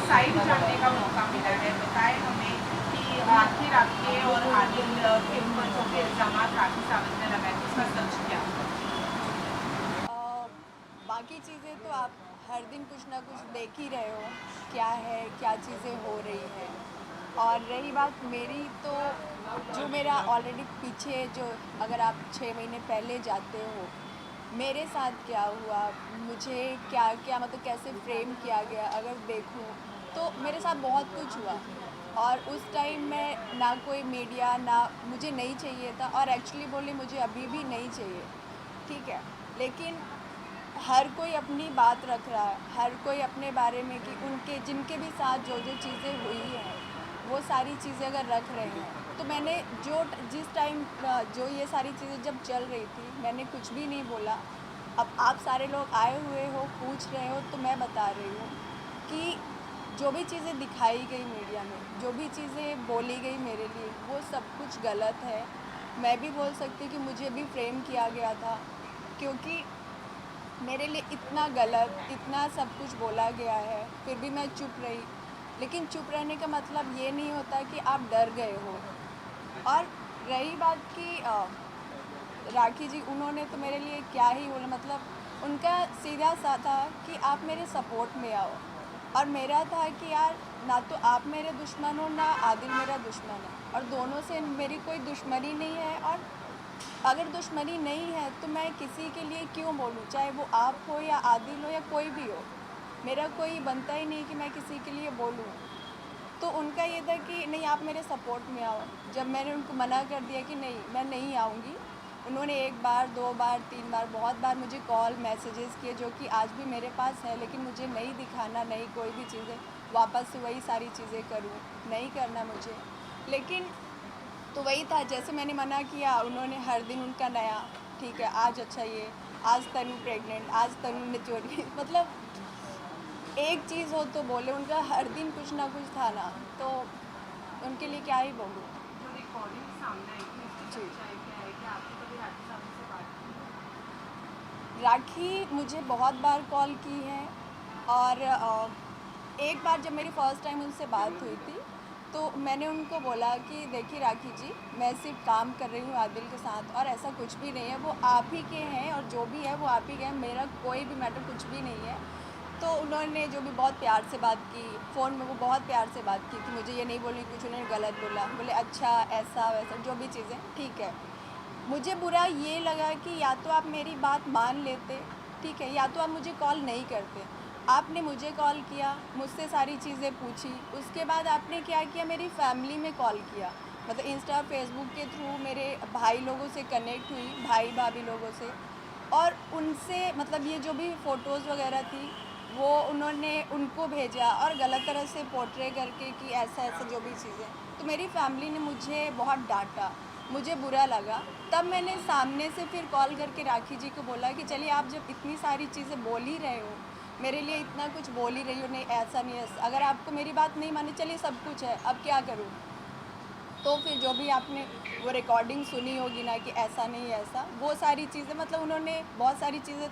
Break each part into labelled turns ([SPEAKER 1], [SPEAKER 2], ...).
[SPEAKER 1] Side जानने का मौका मिला है। बताएं हमें कि आखिर आपके और आदिल के ऊपर जो भी इल्ज़ाम राखी सावंत ने लगाए उसका सच क्या?
[SPEAKER 2] बाकी चीज़ें तो आप हर दिन कुछ ना कुछ देख ही रहे हो, क्या है, क्या चीज़ें हो रही हैं। और रही बात मेरी, तो जो मेरा ऑलरेडी पीछे जो, अगर आप 6 महीने पहले जाते हो, मेरे साथ क्या हुआ, मुझे क्या क्या मतलब कैसे फ्रेम किया गया, अगर देखूं तो मेरे साथ बहुत कुछ हुआ। और उस टाइम में ना कोई मीडिया, ना मुझे नहीं चाहिए था, और एक्चुअली बोले मुझे अभी भी नहीं चाहिए, ठीक है। लेकिन हर कोई अपनी बात रख रहा है, हर कोई अपने बारे में कि उनके जिनके भी साथ जो जो चीज़ें हुई हैं, वो सारी चीज़ें अगर रख रहे हैं, तो मैंने जिस टाइम जो ये सारी चीज़ें जब चल रही थी, मैंने कुछ भी नहीं बोला। अब आप सारे लोग आए हुए हो, पूछ रहे हो, तो मैं बता रही हूँ कि जो भी चीज़ें दिखाई गई मीडिया में, जो भी चीज़ें बोली गई मेरे लिए, वो सब कुछ गलत है। मैं भी बोल सकती कि मुझे भी फ्रेम किया गया था, क्योंकि मेरे लिए इतना गलत, इतना सब कुछ बोला गया है, फिर भी मैं चुप रही। लेकिन चुप रहने का मतलब ये नहीं होता कि आप डर गए हो। और रही बात कि राखी जी, उन्होंने तो मेरे लिए क्या ही बोला, मतलब उनका सीधा सा था कि आप मेरे सपोर्ट में आओ। और मेरा था कि यार, ना तो आप मेरे दुश्मन हो, ना आदिल मेरा दुश्मन है, और दोनों से मेरी कोई दुश्मनी नहीं है। और अगर दुश्मनी नहीं है तो मैं किसी के लिए क्यों बोलूँ, चाहे वो आप हो या आदिल हो या कोई भी हो। मेरा कोई बनता ही नहीं कि मैं किसी के लिए बोलूँ। तो उनका ये था कि नहीं, आप मेरे सपोर्ट में आओ। जब मैंने उनको मना कर दिया कि नहीं, मैं नहीं आऊँगी, उन्होंने 1 बार, 2 बार, 3 बार, बहुत बार मुझे कॉल, मैसेजेस किए, जो कि आज भी मेरे पास है। लेकिन मुझे नहीं दिखाना, नहीं कोई भी चीज़ें वापस से वही सारी चीज़ें करूँ, नहीं करना मुझे। लेकिन तो वही था, जैसे मैंने मना किया, उन्होंने हर दिन उनका नया, ठीक है, आज अच्छा ये, आज तनु प्रेग्नेंट, आज तनु ने चोरी मतलब एक चीज़ हो तो बोले, उनका हर दिन कुछ ना कुछ था ना, तो उनके लिए क्या ही बोलूँ।
[SPEAKER 1] जो रिकॉर्डिंग सामने आई थी उसकी
[SPEAKER 2] जी।
[SPEAKER 1] सच्चाई क्या है? कि आपने कभी राखी सावंत से बात की?
[SPEAKER 2] राखी मुझे बहुत बार कॉल की है। और एक बार जब मेरी फ़र्स्ट टाइम उनसे बात हुई थी, तो मैंने उनको बोला कि देखिए राखी जी, मैं सिर्फ़ काम कर रही हूँ आदिल के साथ, और ऐसा कुछ भी नहीं है, वो आप ही के हैं, और जो भी है वो आप ही के हैं, मेरा कोई भी मैटर कुछ भी नहीं है। तो उन्होंने जो भी बहुत प्यार से बात की, फ़ोन में वो बहुत प्यार से बात की, कि मुझे ये नहीं बोली कुछ उन्होंने गलत बोला, बोले अच्छा ऐसा वैसा जो भी चीज़ें, ठीक है। मुझे बुरा ये लगा कि या तो आप मेरी बात मान लेते, ठीक है, या तो आप मुझे कॉल नहीं करते। आपने मुझे कॉल किया, मुझसे सारी चीज़ें पूछी, उसके बाद आपने क्या किया, मेरी फैमिली में कॉल किया, मतलब इंस्टा, फेसबुक के थ्रू मेरे भाई लोगों से कनेक्ट हुई, भाई भाभी लोगों से। और उनसे मतलब ये जो भी फ़ोटोज़ वगैरह थी, वो उन्होंने उनको भेजा, और गलत तरह से पोर्ट्रे करके कि ऐसा-ऐसा जो भी चीज़ें। तो मेरी फैमिली ने मुझे बहुत डाँटा, मुझे बुरा लगा। तब मैंने सामने से फिर कॉल करके राखी जी को बोला कि चलिए, आप जब इतनी सारी चीज़ें बोल ही रहे हो, मेरे लिए इतना कुछ बोल ही रही हो, नहीं ऐसा नहीं ऐसा, अगर आपको मेरी बात नहीं मानी, चलिए सब कुछ है, अब क्या करूँ? तो फिर जो भी आपने वो रिकॉर्डिंग सुनी होगी ना कि ऐसा नहीं ऐसा, वो सारी चीज़ें, मतलब उन्होंने बहुत सारी चीज़ें,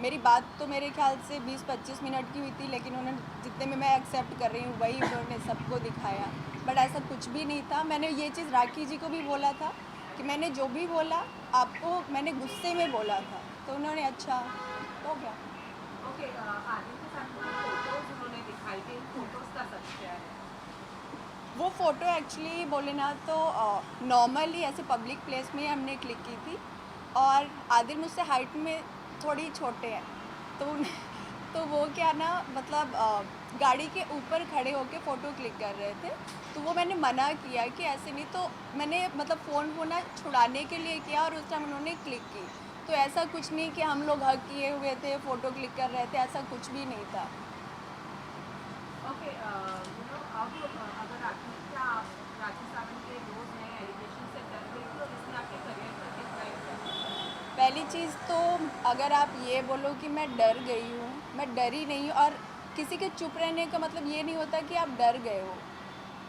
[SPEAKER 2] मेरी बात तो मेरे ख्याल से 20-25 मिनट की हुई थी, लेकिन उन्होंने जितने में मैं एक्सेप्ट कर रही हूँ वही उन्होंने सबको दिखाया। बट ऐसा कुछ भी नहीं था। मैंने ये चीज़ राखी जी को भी बोला था कि मैंने जो भी बोला, आपको मैंने गुस्से में बोला था। तो उन्होंने अच्छा, हो गया।
[SPEAKER 1] ओके, आदिल के साथ जो फोटोज उन्होंने दिखाई थी, इन फोटोज का सच क्या है?
[SPEAKER 2] वो फ़ोटो एक्चुअली बोले ना तो नॉर्मली ऐसे पब्लिक प्लेस में हमने क्लिक की थी। और आदिल मुझसे हाइट में थोड़ी छोटे हैं, तो तो वो क्या ना, मतलब गाड़ी के ऊपर खड़े होके फ़ोटो क्लिक कर रहे थे। तो वो मैंने मना किया कि ऐसे नहीं, तो मैंने मतलब फ़ोन को ना छुड़ाने के लिए किया, और उस टाइम उन्होंने क्लिक की। तो ऐसा कुछ नहीं कि हम लोग हग किए हुए थे, फ़ोटो क्लिक कर रहे थे, ऐसा कुछ भी नहीं था।
[SPEAKER 1] ओके, अब अगर राखी, क्या आप राखी सावंत के रोज नए एलिगेशन से डर गई थी और इसने आपके करियर पर कितना इम्पैक्ट डाला?
[SPEAKER 2] पहली चीज़ तो, अगर आप ये बोलो कि मैं डर गई हूँ, मैं डरी नहीं हूँ। और किसी के चुप रहने का मतलब ये नहीं होता कि आप डर गए हो।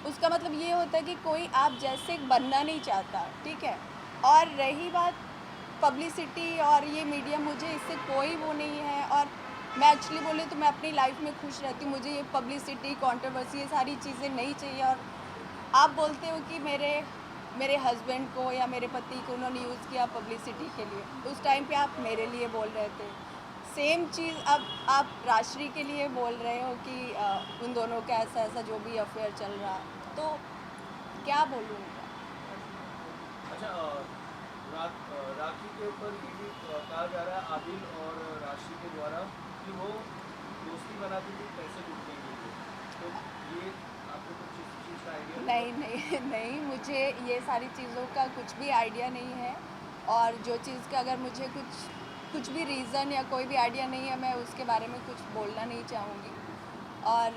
[SPEAKER 2] उसका मतलब ये होता है कि कोई आप जैसे बनना नहीं चाहता, ठीक है? और रही बात पब्लिसिटी और ये मीडिया, मुझे इससे कोई वो नहीं है। और मैं एक्चुअली बोले तो मैं अपनी लाइफ में खुश रहती हूँ, मुझे ये पब्लिसिटी कंट्रोवर्सी ये सारी चीज़ें नहीं चाहिए। और आप बोलते हो कि मेरे मेरे हस्बैंड को या मेरे पति को उन्होंने यूज़ किया पब्लिसिटी के लिए, उस टाइम पे आप मेरे लिए बोल रहे थे। सेम चीज़ अब आप राशि के लिए बोल रहे हो कि उन दोनों का ऐसा ऐसा जो भी अफेयर चल रहा, तो क्या बोलूँ उनका।
[SPEAKER 3] अच्छा राखी के ऊपर ये भी कहा जा रहा है आदिल और राशि के द्वारा कि वो दोस्ती बनाती थी पैसे लूटने के लिए, तो ये आपको कुछ इस चीज़ का आइडिया?
[SPEAKER 2] नहीं नहीं नहीं, मुझे ये सारी चीज़ों का कुछ भी आइडिया नहीं है। और जो चीज़ का अगर मुझे कुछ भी रीज़न या कोई भी आइडिया नहीं है, मैं उसके बारे में कुछ बोलना नहीं चाहूँगी। और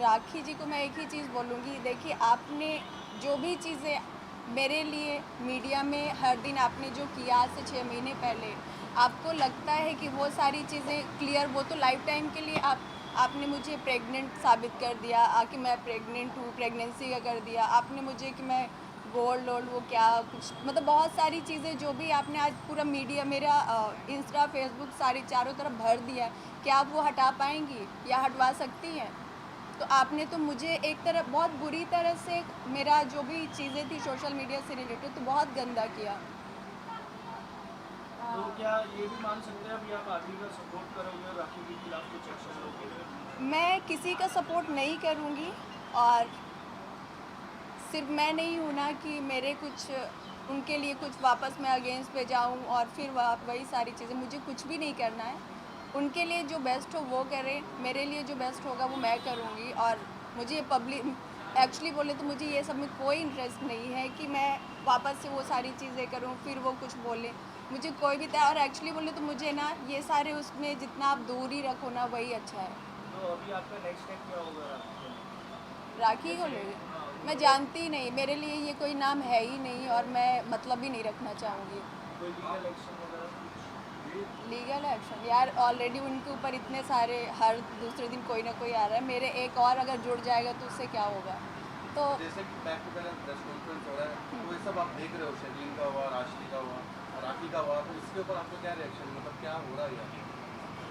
[SPEAKER 2] राखी जी को मैं एक ही चीज़ बोलूँगी, देखिए आपने जो भी चीज़ें मेरे लिए मीडिया में हर दिन आपने जो किया आज से 6 महीने पहले, आपको लगता है कि वो सारी चीज़ें क्लियर, वो तो लाइफ टाइम के लिए आपने मुझे प्रेग्नेंट साबित कर दिया, कि मैं प्रेग्नेंट हूँ, प्रेगनेंसी का कर दिया आपने मुझे, कि मैं गोल्ड वोल्ड वो क्या कुछ, मतलब बहुत सारी चीज़ें जो भी आपने आज पूरा मीडिया मेरा इंस्टा फेसबुक सारी चारों तरफ भर दिया, क्या आप वो हटा पाएंगी या हटवा सकती हैं? तो आपने तो मुझे एक तरह बहुत बुरी तरह से मेरा जो भी चीज़ें थी सोशल मीडिया से रिलेटेड तो बहुत गंदा किया।
[SPEAKER 3] तो क्या ये भी मान सकते हैं अभी आप आदिल का सपोर्ट करोगे और राखी के खिलाफ कुछ एक्शन लोगे?
[SPEAKER 2] मैं किसी का सपोर्ट नहीं करूँगी। और सिर्फ मैं नहीं हूँ ना कि मेरे कुछ उनके लिए कुछ वापस मैं अगेंस्ट पे जाऊँ और फिर वही सारी चीज़ें, मुझे कुछ भी नहीं करना है। उनके लिए जो बेस्ट हो वो करें, मेरे लिए जो बेस्ट होगा वो मैं करूँगी। और मुझे पब्लिक एक्चुअली बोले तो मुझे ये सब में कोई इंटरेस्ट नहीं है कि मैं वापस से वो सारी चीज़ें करूँ फिर वो कुछ बोले, मुझे कोई भी था। और एक्चुअली बोले तो मुझे ना ये सारे उसमें जितना आप दूर ही रखो ना वही अच्छा है।
[SPEAKER 3] तो अभी आपका नेक्स्ट स्टेप क्या होगा
[SPEAKER 2] राखी को ले मैं जानती ही नहीं, मेरे लिए ये कोई नाम है ही नहीं और मैं मतलब भी नहीं रखना चाहूँगी।
[SPEAKER 3] कोई लीगल एक्शन वगैरह कुछ?
[SPEAKER 2] लीगल एक्शन यार, ऑलरेडी उनके ऊपर इतने सारे हर दूसरे दिन कोई ना कोई आ रहा है, मेरे एक और अगर जुड़ जाएगा तो उससे क्या होगा। तो
[SPEAKER 4] जैसे कि back to back press conference हो रहा है, तो ये सब आप देख रहे हो, शर्लीन का हुआ, राशि का हुआ, राखी का हुआ, तो इसके ऊपर आपका क्या रिएक्शन, मतलब क्या हो रहा है यार?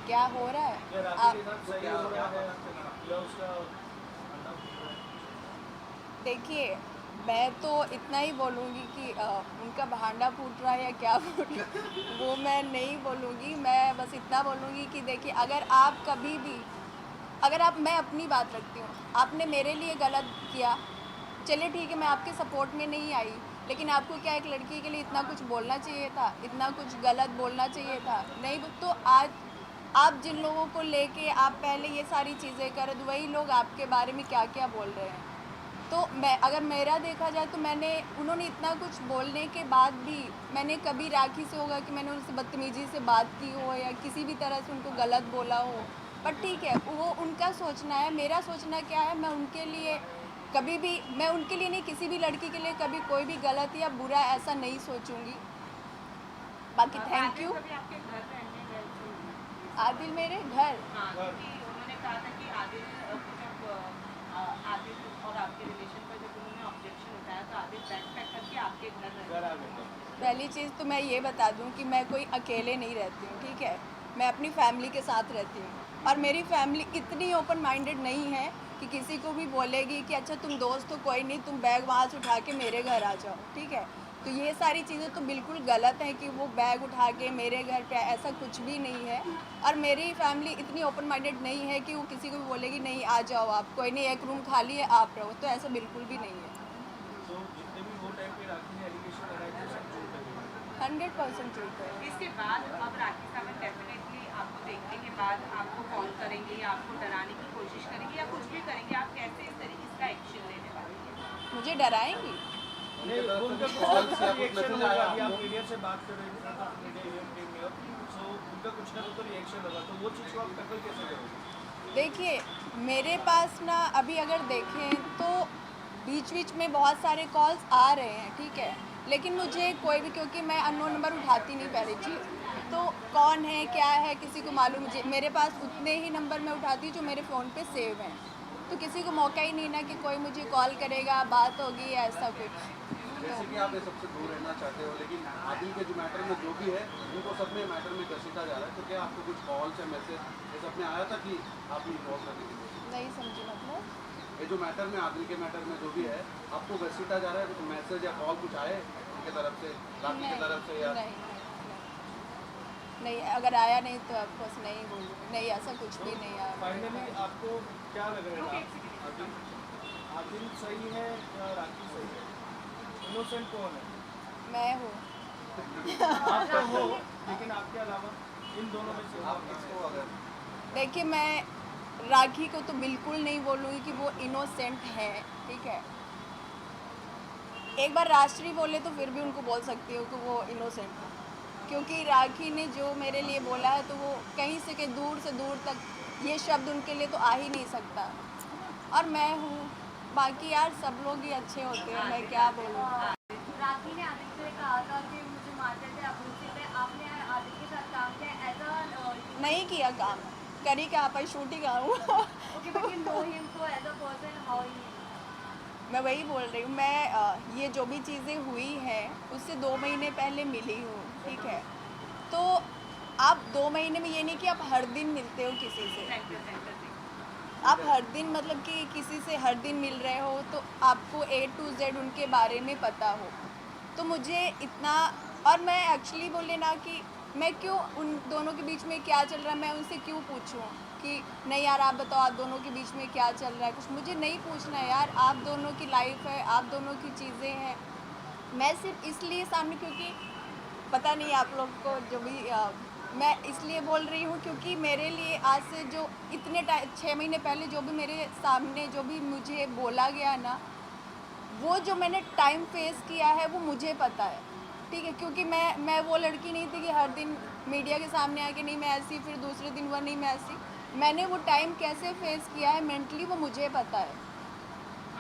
[SPEAKER 2] क्या हो रहा
[SPEAKER 3] क्या
[SPEAKER 2] है
[SPEAKER 3] राखी के साथ सही हो रहा है या उसका अंडा फूट रहा है?
[SPEAKER 2] देखिए मैं तो इतना ही बोलूँगी कि उनका भांडा फूट रहा है या क्या फूट रहा है वो मैं नहीं बोलूँगी। मैं बस इतना बोलूँगी कि देखिए अगर आप कभी भी अगर आप मैं अपनी बात रखती हूँ, आपने मेरे लिए गलत किया, चलिए ठीक है मैं आपके सपोर्ट में नहीं आई, लेकिन आपको क्या एक लड़की के लिए इतना कुछ बोलना चाहिए था, इतना कुछ गलत बोलना चाहिए था? नहीं। तो आज आप जिन लोगों को लेके आप पहले ये सारी चीज़ें कर तो वही लोग आपके बारे में क्या क्या बोल रहे हैं। तो मैं अगर मेरा देखा जाए तो उन्होंने इतना कुछ बोलने के बाद भी मैंने कभी राखी से होगा कि मैंने उनसे बदतमीजी से बात की हो या किसी भी तरह से उनको गलत बोला हो, पर ठीक है वो उनका सोचना है। मेरा सोचना क्या है, मैं उनके लिए कभी भी मैं उनके लिए नहीं, किसी भी लड़की के लिए कभी कोई भी गलत या बुरा ऐसा नहीं सोचूंगी। बाकी थैंक यू।
[SPEAKER 1] कभी आपके घर रहने गए थे?
[SPEAKER 2] आदिल मेरे घर
[SPEAKER 1] हाँ, क्योंकि उन्होंने कहा था कि आदिल जब आदिल और आपके रिलेशन पर जब उन्होंने ऑब्जेक्शन उठाया तो आदिल बैग पैक करके आपके घर
[SPEAKER 3] घर
[SPEAKER 1] रहे।
[SPEAKER 3] आ गए?
[SPEAKER 2] पहली चीज़ तो मैं ये बता दूं कि मैं कोई अकेले नहीं रहती हूँ, ठीक है। मैं अपनी फैमिली के साथ रहती हूँ और मेरी फैमिली इतनी ओपन माइंडेड नहीं है कि किसी को भी बोलेगी कि अच्छा तुम दोस्त हो कोई नहीं, तुम बैग वहाँ से उठा के मेरे घर आ जाओ, ठीक है। तो ये सारी चीज़ें तो बिल्कुल गलत है कि वो बैग उठा के मेरे घर पे, ऐसा कुछ भी नहीं है। और मेरी फैमिली इतनी ओपन माइंडेड नहीं है कि वो किसी को भी बोलेगी नहीं आ जाओ आप, कोई नहीं एक रूम खाली है आप रहो, तो ऐसा बिल्कुल भी नहीं है।
[SPEAKER 3] तो जितने भी वो टाइम पे राखी ने एलिगेशन लगाए थे सब झूठ है?
[SPEAKER 2] 100% झूठ है।
[SPEAKER 1] इसके बाद अब राखी सावंत डेफिनेटली आपको देखने के बाद आपको कॉल करेंगे या आपको डराने की कोशिश करेंगे या कुछ भी करेंगे, आप कैसे इस तरीके इसका एक्शन लेने वाले हैं?
[SPEAKER 2] मुझे डराएंगी?
[SPEAKER 3] नहीं, उनका
[SPEAKER 4] कॉल से
[SPEAKER 3] कुछ
[SPEAKER 4] आपको
[SPEAKER 3] रिएक्शन
[SPEAKER 4] मैसेज
[SPEAKER 3] होगा।
[SPEAKER 4] आया
[SPEAKER 3] अभी आप
[SPEAKER 4] आपको?
[SPEAKER 3] मीडिया से बात कर रहे थे, सो उनका कुछ ना कुछ तो रिएक्शन होगा, तो वो चीज़ को आप टैकल कैसे करोगे?
[SPEAKER 2] देखिए मेरे पास ना अभी अगर देखें तो बीच बीच में बहुत सारे कॉल्स आ रहे हैं, ठीक है, लेकिन मुझे कोई भी, क्योंकि मैं अननोन नंबर उठाती नहीं पहली चीज़, तो कौन है क्या है किसी को मालूम। मुझे मेरे पास उतने ही नंबर मैं उठाती हूँ जो मेरे फ़ोन पे सेव हैं, तो किसी को मौका ही नहीं ना कि कोई मुझे कॉल करेगा बात होगी या ऐसा कुछ।
[SPEAKER 4] जैसे कि आप ये सबसे दूर रहना चाहते हो, लेकिन आदिल के जो मैटर में जो भी है उनको सब में मैटर में घसीटा जा रहा है, तो क्या आपको कुछ कॉल्स या मैसेज ये सब में आया था कि आप इन्वॉल्व करने की कोशिश?
[SPEAKER 2] नहीं समझी मतलब
[SPEAKER 4] ये जो मैटर में आदिल के मैटर में जो भी है आपको घसीटा जा रहा है, कुछ मैसेज या कॉल कुछ आए उनके तरफ से, राखी की तरफ से या?
[SPEAKER 2] नहीं, अगर आया नहीं तो ऑफकोर्स नहीं बोलूँगी, नहीं ऐसा कुछ भी नहीं आया।
[SPEAKER 3] फाइनली आपको क्या लग रहा है, आदिल आदिल सही है या राखी सही है? इनोसेंट कौन है?
[SPEAKER 2] मैं हूँ।
[SPEAKER 3] आप तो हो, लेकिन आपके अलावा इन दोनों में से
[SPEAKER 4] आप किसको अगर
[SPEAKER 2] देखिए, मैं राखी को तो बिल्कुल नहीं बोलूँगी कि वो इनोसेंट है, ठीक है। एक बार राष्ट्रीय बोले तो फिर भी उनको बोल सकती हूँ कि वो इनोसेंट है, क्योंकि राखी ने जो मेरे लिए बोला है तो वो कहीं से दूर तक ये शब्द उनके लिए तो आ ही नहीं सकता। और मैं हूँ, बाकी यार सब लोग ही अच्छे होते हैं, मैं क्या बोलूँ।
[SPEAKER 5] राखी ने आदित्य से कहा था कि मुझे मारते थे अब्रूसी पे, आपने आदित्य के साथ काम किया एज अ
[SPEAKER 2] नहीं किया काम, करी क्या आप शूट ही कहा हूँ।
[SPEAKER 5] Okay but you know him so as a person how he
[SPEAKER 2] मैं वही बोल रही हूँ, मैं ये जो भी चीज़ें हुई हैं उससे 2 महीने पहले मिली हूँ, ठीक है। तो आप 2 महीने में ये नहीं कि आप हर दिन मिलते हो किसी से, आप हर दिन मतलब कि किसी से हर दिन मिल रहे हो तो आपको A to Z उनके बारे में पता हो। तो मुझे इतना, और मैं एक्चुअली बोले ना कि मैं क्यों उन दोनों के बीच में क्या चल रहा है मैं उनसे क्यों पूछूं कि नहीं यार आप बताओ आप दोनों के बीच में क्या चल रहा है, कुछ मुझे नहीं पूछना है यार, आप दोनों की लाइफ है, आप दोनों की चीज़ें हैं। मैं सिर्फ इसलिए सामने, क्योंकि पता नहीं आप लोग को जो भी मैं इसलिए बोल रही हूँ क्योंकि मेरे लिए आज से जो इतने 6 महीने पहले जो भी मेरे सामने जो भी मुझे बोला गया ना, वो जो मैंने टाइम फेस किया है वो मुझे पता है, ठीक है। क्योंकि मैं वो लड़की नहीं थी कि हर दिन मीडिया के सामने आके नहीं मैं ऐसी, फिर दूसरे दिन वो नहीं मैं ऐसी। मैंने वो टाइम कैसे फेस किया है मेंटली वो मुझे पता है।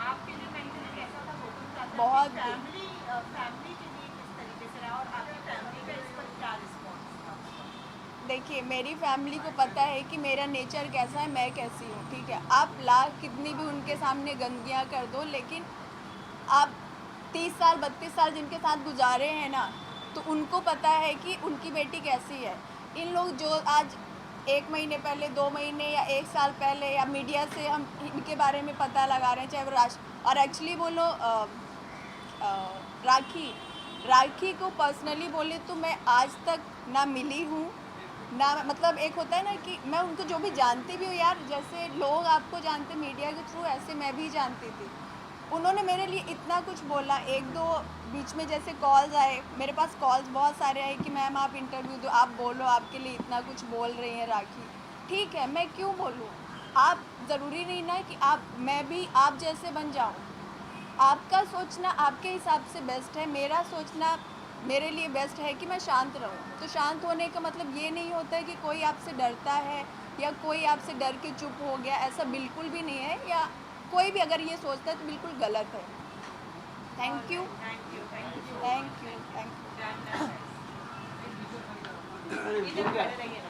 [SPEAKER 1] आपके लिए मेंटली कैसा था वो तुम चाहते
[SPEAKER 2] बहुत
[SPEAKER 1] फैमिली के लिए किस तरीके से रहा और आपकी फैमिली का इस पर क्या रिस्पॉन्स था?
[SPEAKER 2] देखिए, मेरी फैमिली को पता है कि मेरा नेचर कैसा है, मैं कैसी हूँ, ठीक है। आप लाख कितनी भी उनके सामने गंदगियाँ कर दो, लेकिन आप 30 साल 32 साल जिनके साथ गुजारे हैं ना, तो उनको पता है कि उनकी बेटी कैसी है। इन लोग जो आज 1 महीने पहले 2 महीने या 1 साल पहले या मीडिया से हम इनके बारे में पता लगा रहे हैं, चाहे वो और एक्चुअली बोलो राखी को पर्सनली बोले तो मैं आज तक ना मिली हूँ ना, मतलब एक होता है ना कि मैं उनको जो भी जानती भी हूँ यार, जैसे लोग आपको जानते मीडिया के थ्रू, ऐसे मैं भी जानती थी। उन्होंने मेरे लिए इतना कुछ बोला, 1-2 बीच में जैसे कॉल्स आए, मेरे पास कॉल्स बहुत सारे आए कि मैम आप इंटरव्यू दो, आप बोलो, आपके लिए इतना कुछ बोल रही हैं राखी। ठीक है, मैं क्यों बोलूँ, आप ज़रूरी नहीं ना कि मैं भी आप जैसे बन जाऊँ। आपका सोचना आपके हिसाब से बेस्ट है, मेरा सोचना मेरे लिए बेस्ट है कि मैं शांत रहूँ। तो शांत होने का मतलब ये नहीं होता है कि कोई आपसे डरता है या कोई आपसे डर के चुप हो गया, ऐसा बिल्कुल भी नहीं है। या कोई भी अगर ये सोचता है तो बिल्कुल गलत है। Thank you
[SPEAKER 1] thank you
[SPEAKER 2] thank you thank you.
[SPEAKER 1] इधर खड़े रहिए।